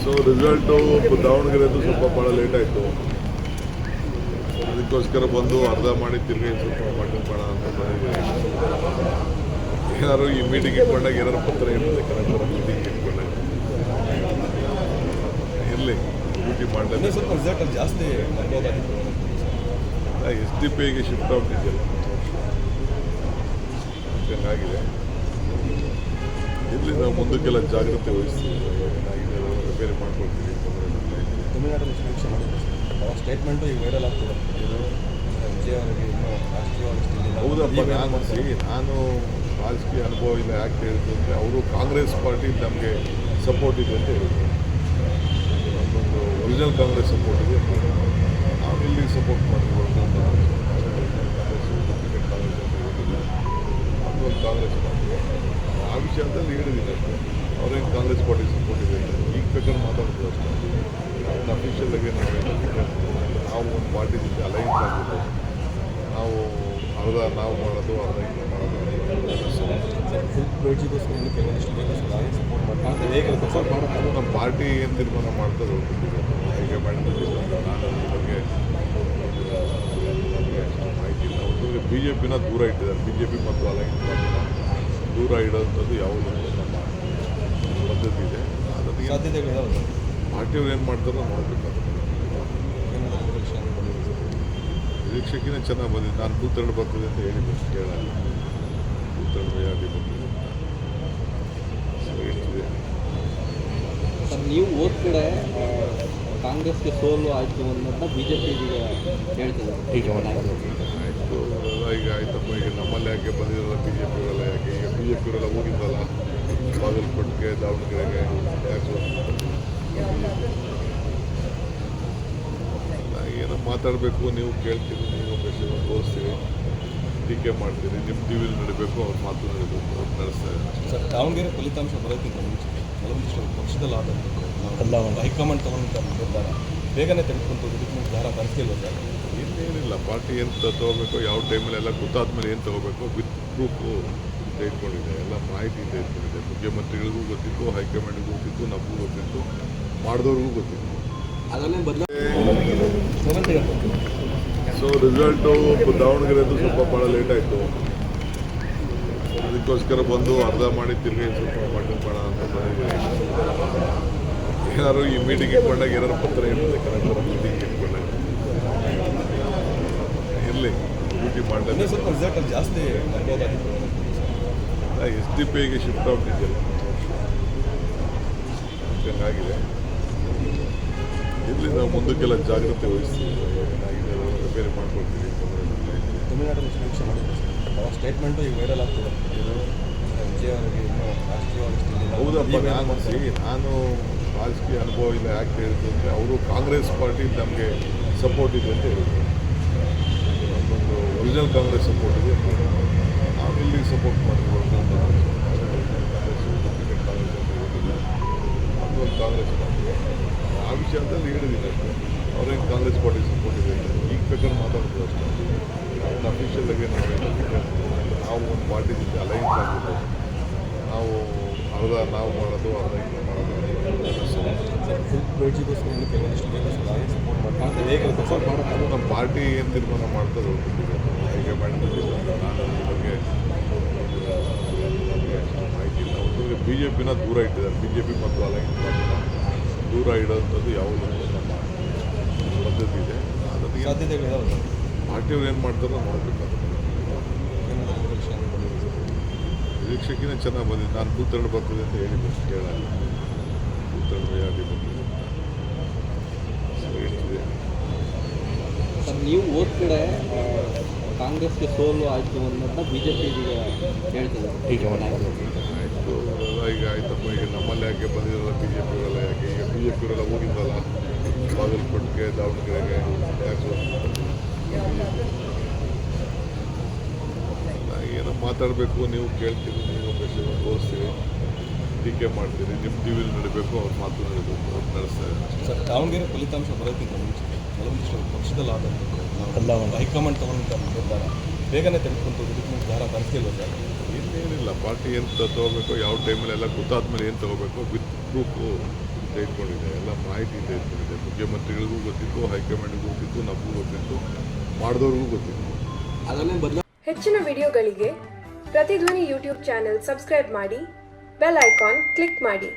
So result ದಾವಣಗೆರೆದು ಸ್ವಲ್ಪ ಭಾಳ late ಆಯಿತು. ಅದಕ್ಕೋಸ್ಕರ ಬಂದು ಅರ್ಧ ಮಾಡಿ ತಿರುಗಿ ಸ್ವಲ್ಪ ಮಟನ್ ಮಾಡ ಅಂತ ಬಂದಿದ್ದೀನಿ. ಏನಾದ್ರು ಈ ಮೀಟಿಂಗ್ ಇಟ್ಕೊಂಡಾಗ ಏನಾದ್ರು ಪತ್ರ ಇರ್ತದೆ ಕರೆಕ್ಟ್ ಮೀಟಿಂಗ್ ಇಟ್ಕೊಂಡಾಗ ಇರಲಿ ಡ್ಯೂಟಿ ಮಾಡಲಿ. ಸ್ವಲ್ಪ ರಿಸಲ್ಟ್ ಜಾಸ್ತಿ SDP ಶಿಫ್ಟ್ ಆಗ್ತಿದೆಯಲ್ಲ ಚೆನ್ನಾಗಿದೆ. ಇಲ್ಲಿ ನಾವು ಮುಂದಕ್ಕೆಲ್ಲ ಜಾಗ್ರತೆ ವಹಿಸ್ತೀವಿ. ಏನಾಗಿದೆ ರಿಪೇರಿ ಮಾಡ್ಕೊಳ್ತೀವಿ. ತಮಿಳುನಾಡಲ್ಲಿ ಸಮೀಕ್ಷೆ ಮಾಡಿದ್ರು ಸ್ಟೇಟ್ಮೆಂಟು ಈಗ ವೈರಲ್ ಆಗ್ತದೆ. ವಿಜಯ್ ಅವರಿಗೆ ಇನ್ನೂ ರಾಜಕೀಯ ಹೌದಪ್ಪ, ನಾನು ರಾಜಕೀಯ ಅನುಭವ ಇಲ್ಲ. ಯಾಕೆ ಹೇಳಿದ್ರು ಅಂದರೆ ಅವರು ಕಾಂಗ್ರೆಸ್ ಪಾರ್ಟಿ ನಮಗೆ ಸಪೋರ್ಟ್ ಇದೆ ಅಂತ ಹೇಳಿದ್ರು. ನಮ್ಮೊಂದು ಒರಿಜಿನಲ್ ಕಾಂಗ್ರೆಸ್ ಸಪೋರ್ಟ್ ಇದೆ. ನಾವು ಇಲ್ಲಿ ಸಪೋರ್ಟ್ ಮಾಡ್ತೀವಿ. ಒಂದು ಕಾಂಗ್ರೆಸ್ ಪಾರ್ಟಿ ಆ ವಿಷಯದಲ್ಲಿ ಹೇಳಿದ್ದೀನಿ ಅಷ್ಟೇ. ಅವ್ರೇನು ಕಾಂಗ್ರೆಸ್ ಪಾರ್ಟಿ ಸಪೋರ್ಟ್ ಇದೆ ಈಗ ಬೇಕಾದ್ರೆ ಮಾತಾಡ್ತೀವಿ ಅಷ್ಟೇ. ಅವ್ರನ್ನ ಅಫಿಷಿಯಲಾಗಿ ನಾವು ಒಂದು ಪಾರ್ಟಿ ಜೊತೆ ಅಲೈನ್ಸ್ ಆಗಿದ್ದು ನಾವು ನಾವು ಮಾಡೋದು ಅರ್ಧ ಇದು ಮಾಡೋದು ಅದು ನಮ್ಮ ಪಾರ್ಟಿ ಏನು ತೀರ್ಮಾನ ಮಾಡ್ತಾರೆ ಹೈಕಮಾಂಡ್. ನಾನು ಈ ಬಗ್ಗೆ ಮಾಹಿತಿ ಇಲ್ಲ. ಒಟ್ಟು BJPನ ದೂರ ಇಟ್ಟಿದ್ದಾರೆ. BJP ಮತ್ತು ಅಲೈನ್ಸ್ ದೂರ ಇಡೋಂಥದ್ದು ಯಾವುದೋ ನಮ್ಮ ಪದ್ಧತಿ ಇದೆ. ಅದನ್ನು ಸಾಧ್ಯತೆಗಳು ಪಾರ್ಟಿಯವ್ರು ಏನು ಮಾಡ್ತಾರೋ ನೋಡಬೇಕಾದ್ರೆ ನಿರೀಕ್ಷೆಗಿಂತ ಚೆನ್ನಾಗಿ ಬಂದಿದೆ. ನಾನು 2/3 ಬರ್ತದೆ ಅಂತ ಹೇಳಿದ್ದೆ. ಕೇಳಲ್ಲ 2/3 ಮೆಜಾರಿಟಿ ಬಂದಿದೆ ಎಷ್ಟಿದೆ. ಸರ್, ನೀವು ಹೋದ ಕಡೆ ಕಾಂಗ್ರೆಸ್ಗೆ ಸೋಲು ಆಯಿತು ಅನ್ನೋದನ್ನ BJP ಈಗ ಹೇಳ್ತಿದ್ದಾರೆ. ಆಯಿತು ಈಗ ಆಯ್ತಪ್ಪ. ಈಗ ನಮ್ಮಲ್ಲಿ ಯಾಕೆ ಬಂದಿರಲ್ಲ BJPಯವರೆಲ್ಲ? ಯಾಕೆ ಈಗ BJPಯವರೆಲ್ಲ ಹೋಗಿದ್ದಲ್ಲ ಬಾಗಲಕೋಟೆಗೆ, ದಾವಣಗೆರೆಗೆ. ಯಾಕೆ ಏನೋ ಮಾತಾಡಬೇಕು, ನೀವು ಕೇಳ್ತೀರಿ, ನೀವು ಮೆಸೇಜ್ ತೋರಿಸ್ತೀರಿ, ಟೀಕೆ ಮಾಡ್ತೀರಿ. ನಿಮ್ಮ ಟಿವಿಲಿ ನಡೀಬೇಕು, ಅವ್ರ ಮಾತು ನಡೀಬೇಕು, ಅವ್ರು ನಡೆಸ್ತಾರೆ. ಸರ್, ದಾವಣಗೆರೆ ಫಲಿತಾಂಶ ಬರೋದಕ್ಕಿಂತ ಮುಂಚೆ ಕೆಲವೊಂದಿಷ್ಟು ಪಕ್ಷದಲ್ಲಿ ಆದ ಹೈಕಮಾಂಡ್ ತಗೊಂಡ ನಿರ್ಧಾರ ಬೇಗನೆ ತೆಗೆದುಕೊಂಡು ಇದಕ್ಕೆ ನಿರ್ಧಾರ ತರಿಸಿಲ್ವ ಸರ್? ಇನ್ನೇನಿಲ್ಲ, ಪಾರ್ಟಿ ಏನು ತೊಗೋಬೇಕು, ಯಾವ ಟೈಮಲ್ಲಿ ಎಲ್ಲ ಗೊತ್ತಾದ್ಮೇಲೆ ಏನು ತೊಗೋಬೇಕು ವಿತ್ ಪ್ರೂಫು ತೆಗೆದುಕೊಂಡಿದೆ. ಎಲ್ಲ ಮಾಹಿತಿ ತೆಗೆದುಕೊಂಡಿದೆ. ಮುಖ್ಯಮಂತ್ರಿಗಳಿಗೂ ಗೊತ್ತಿತ್ತು, ಹೈಕಮಾಂಡ್ಗೂ ಗೊತ್ತಿತ್ತು, ನಮಗೂ ಗೊತ್ತಿತ್ತು, ಮಾಡಿದವ್ರಿಗೂ ಗೊತ್ತಿತ್ತು. ಅದನ್ನೇ ಸೊ ರಿಸಲ್ಟು ದಾವಣಗೆರೆದು ಸ್ವಲ್ಪ ಭಾಳ ಲೇಟ್ ಆಯಿತು. ಅದಕ್ಕೋಸ್ಕರ ಬಂದು ಅರ್ಧ ಮಾಡಿ ತಿರುಗಿ ಸ್ವಲ್ಪ ಮಟನ್ ಮಾಡ ಅಂತ ಬಂದಿದ್ದೀನಿ. ಏನಾದ್ರು ಈ ಮೀಟಿಂಗ್ ಇಟ್ಕೊಂಡಾಗ ಏನಾದ್ರು ಪತ್ರ ಇರ್ತದೆ ಕರೆಕ್ಟ್ ಮೀಟಿಂಗ್ ಇಟ್ಕೊಂಡಾಗ ಇರಲಿ ಡ್ಯೂಟಿ ಮಾಡಲಿ. ಸ್ವಲ್ಪ ರಿಸಲ್ಟ್ ಜಾಸ್ತಿ SDP ಶಿಫ್ಟ್ ಆಗ್ತಿದೆಯಲ್ಲ ಚೆನ್ನಾಗಿದೆ. ಇಲ್ಲಿ ನಾವು ಮುಂದಕ್ಕೆಲ್ಲ ಜಾಗ್ರತೆ ವಹಿಸ್ತೀವಿ. ಏನಾಗಿದೆ ರಿಪೇರಿ ಮಾಡ್ಕೊಳ್ತೀವಿ. ತಮಿಳುನಾಡಲ್ಲಿ ಸಮೀಕ್ಷೆ ಮಾಡಿದ್ರು ಸ್ಟೇಟ್ಮೆಂಟು ಈಗ ವೈರಲ್ ಆಗ್ತದೆ. ವಿಜಯ್ ಅವರಿಗೆ ಇನ್ನೂ ರಾಜಕೀಯ ಹೌದಪ್ಪ, ನಾನು ರಾಜಕೀಯ ಅನುಭವ ಇಲ್ಲ. ಯಾಕೆ ಹೇಳಿದ್ರು ಅಂದರೆ ಅವರು ಕಾಂಗ್ರೆಸ್ ಪಾರ್ಟಿ ನಮಗೆ ಸಪೋರ್ಟ್ ಇದೆ ಅಂತ ಹೇಳಿದ್ರು. ನಮ್ಮೊಂದು ಒರಿಜಿನಲ್ ಕಾಂಗ್ರೆಸ್ ಸಪೋರ್ಟ್ ಇದೆ. ನಾವು ಇಲ್ಲಿ ಸಪೋರ್ಟ್ ಮಾಡ್ತೀವಿ. ಅದು ಒಂದು ಕಾಂಗ್ರೆಸ್ ಪಾರ್ಟಿ ಆ ವಿಷಯದಲ್ಲಿ ಹೇಳಿದ್ದೀನಿ ಅಷ್ಟೇ. ಅವ್ರೇನು ಕಾಂಗ್ರೆಸ್ ಪಾರ್ಟಿ ಸಪೋರ್ಟ್ ಇದೆ ಈಗ ಬೇಕಾದ್ರೆ ಮಾತಾಡ್ತೀವಿ ಅಷ್ಟೇ. ಅವ್ರನ್ನ ಅಫಿಷಿಯಲಾಗಿ ನಾವು ಒಂದು ಪಾರ್ಟಿ ಜೊತೆ ಅಲೈನ್ಸ್ ಆಗಿದ್ದು ನಾವು ನಾವು ಮಾಡೋದು ಅರ್ಧ ಇದು ಮಾಡೋದು ಅದು ನಮ್ಮ ಪಾರ್ಟಿ ಏನು ತೀರ್ಮಾನ ಮಾಡ್ತಾರೆ ಹೈಕಮಾಂಡ್. ನಾನು ಈ ಬಗ್ಗೆ ಮಾಹಿತಿ ಇಲ್ಲ. ಒಟ್ಟು BJPನ ದೂರ ಇಟ್ಟಿದ್ದಾರೆ. BJP ಮತ್ತು ಅಲೈನ್ಸ್ ದೂರ ಇಡೋಂಥದ್ದು ಯಾವುದೋ ನಮ್ಮ ಪದ್ಧತಿ ಇದೆ. ಅದನ್ನು ಸಾಧ್ಯತೆಗಳು ಪಾರ್ಟಿಯವ್ರು ಏನು ಮಾಡ್ತಾರೋ ನೋಡಬೇಕಾದ್ರೆ ನಿರೀಕ್ಷೆಗಿಂತ ಚೆನ್ನಾಗಿ ಬಂದಿದೆ. ನಾನು 2/3 ಬರ್ತದೆ ಅಂತ ಹೇಳಿದ್ದೆ. ಕೇಳಲ್ಲ 2/3 ಮೆಜಾರಿಟಿ ಬಂದಿದೆ ಎಷ್ಟಿದೆ. ಸರ್, ನೀವು ಹೋದ ಕಡೆ ಕಾಂಗ್ರೆಸ್ಗೆ ಸೋಲು ಆಯಿತು ಅನ್ನೋದನ್ನ BJP ಈಗ ಹೇಳ್ತಿದ್ದಾರೆ. ಆಯಿತು ಈಗ ಆಯ್ತಪ್ಪ. ಈಗ ನಮ್ಮಲ್ಲಿ ಯಾಕೆ ಬಂದಿರಲ್ಲ BJPಯವರೆಲ್ಲ? ಯಾಕೆ ಈಗ BJPಯವರೆಲ್ಲ ಹೋಗಿದ್ದಲ್ಲ ಬಾಗಲಕೋಟೆಗೆ, ದಾವಣಗೆರೆಗೆ. ಯಾಕೆ ಏನೋ ಮಾತಾಡಬೇಕು, ನೀವು ಕೇಳ್ತೀರಿ, ನೀವು ಮೆಸೇಜ್ ತೋರಿಸ್ತೀರಿ, ಟೀಕೆ ಮಾಡ್ತೀರಿ. ನಿಮ್ಮ ಟಿವಿಲಿ ನಡೀಬೇಕು, ಅವ್ರ ಮಾತು ನಡೀಬೇಕು, ಅವ್ರು ನಡೆಸ್ತಾರೆ. ಸರ್, ದಾವಣಗೆರೆ ಫಲಿತಾಂಶ ಬರೋದಕ್ಕಿಂತ ಮುಂಚೆ ಕೆಲವೊಂದಿಷ್ಟು ಪಕ್ಷದಲ್ಲಿ ಆದ ಹೈಕಮಾಂಡ್ ತಗೊಂಡ ನಿರ್ಧಾರ ಬೇಗನೆ ತೆಗೆದುಕೊಂಡು ಇದಕ್ಕೆ ನಿರ್ಧಾರ ತರಿಸಿಲ್ವ ಸರ್? ಇನ್ನೇನಿಲ್ಲ, ಎಲ್ಲ ಪಾರ್ಟಿ ಏನು ತೊಗೋಬೇಕು ಯಾವ ಟೈಮಲ್ಲಿ ಎಲ್ಲ ಗೊತ್ತಾದ್ಮೇಲೆ ಏನು ತೊಗೋಬೇಕು ವಿತ್ ಪ್ರೂಫು ತೆಗೆದುಕೊಂಡಿದೆ, ಎಲ್ಲ ಮಾಹಿತಿ ತೆಗೆದುಕೊಂಡಿದೆ. ಮುಖ್ಯಮಂತ್ರಿಗಳಿಗೂ ಗೊತ್ತಿತ್ತು, ಹೈಕಮಾಂಡ್ಗೂ ಗೊತ್ತಿತ್ತು, ನಮಗೂ ಗೊತ್ತಿತ್ತು, ಮಾಡಿದವ್ರಿಗೂ ಗೊತ್ತಿತ್ತು. ಹೆಚ್ಚಿನ ವಿಡಿಯೋಗಳಿಗೆ ಪ್ರತಿಧ್ವನಿ ಯೂಟ್ಯೂಬ್ ಚಾನೆಲ್ ಸಬ್ಸ್ಕ್ರೈಬ್ ಮಾಡಿ, ಬೆಲ್ ಐಕಾನ್ ಕ್ಲಿಕ್ ಮಾಡಿ.